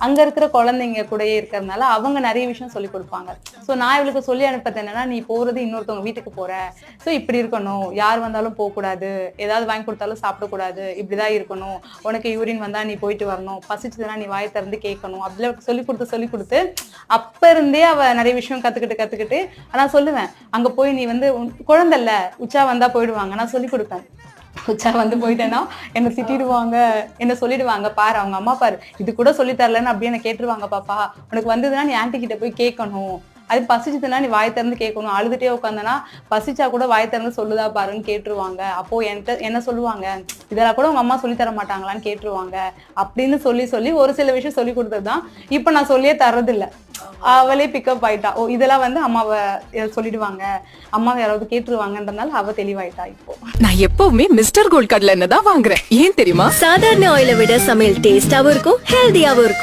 அங்க இருக்கிற குழந்தைங்க கூடயே இருக்கிறதுனால அவங்க நிறைய விஷயம் சொல்லி கொடுப்பாங்க. ஸோ நான் இவளுக்கு சொல்லி அனுப்பது என்னன்னா, நீ போறது இன்னொருத்தவங்க வீட்டுக்கு போற, ஸோ இப்படி இருக்கணும், யார் வந்தாலும் போகக்கூடாது, ஏதாவது வாங்கி கொடுத்தாலும் சாப்பிடக்கூடாது, இப்படிதான் இருக்கணும், உனக்கு யூரின் வந்தா நீ போயிட்டு வரணும், பசிச்சதுன்னா நீ வாயை திறந்து கேட்கணும், அப்படிலாம் சொல்லி கொடுத்து அப்ப இருந்தே அவ நிறைய விஷயம் கத்துக்கிட்டு நான் சொல்லுவேன், அங்க போய் நீ வந்து குழந்தை இல்ல, உச்சா வந்தா போயிடுவாங்க, நான் சொல்லி கொடுப்பேன். உச்சா வந்து போயிட்டேன்னா என்ன திட்டிடுவாங்க, என்ன சொல்லிடுவாங்க, பாரு அவங்க அம்மா பாரு இது கூட சொல்லி தரலன்னு அப்படியே என்ன கேட்டுருவாங்க, பாப்பா உனக்கு வந்ததுன்னா நீ ஆன்டி கிட்ட போய் கேட்கணும், அது பசிச்சதுன்னா நீ வாய் திறந்து கேட்கணும், அழுதுட்டே உட்காந்தனா பசிச்சா கூட வாய் திறந்து சொல்லுதா பாருன்னு கேட்டுருவாங்க. அப்போ என்கிட்ட என்ன சொல்லுவாங்க, இதெல்லாம் கூட உங்க அம்மா சொல்லி தர மாட்டாங்களான்னு கேட்டுருவாங்க அப்படின்னு சொல்லி ஒரு சில விஷயம் சொல்லி கொடுத்ததுதான் இப்ப நான் சொல்லியே தர்றதில்ல. அவளே பிக்கப் ஆயிட்டா. ஓ இதெல்லாம் வந்து அம்மாவை சொல்லிடுவாங்க, அம்மாவை யாராவது கேட்டுருவாங்கன்றதுனால அவ தெளிவாயிட்டா. இப்போ நான் எப்பவுமே மிஸ்டர் கோல்ட் கடலை எண்ணெய் தான் வாங்குறேன். ஏன் தெரியுமா? சாதாரண ஆயிலை விட சமையல் டேஸ்டாவும் இருக்கும், ஹெல்தியாவும் இருக்கும்.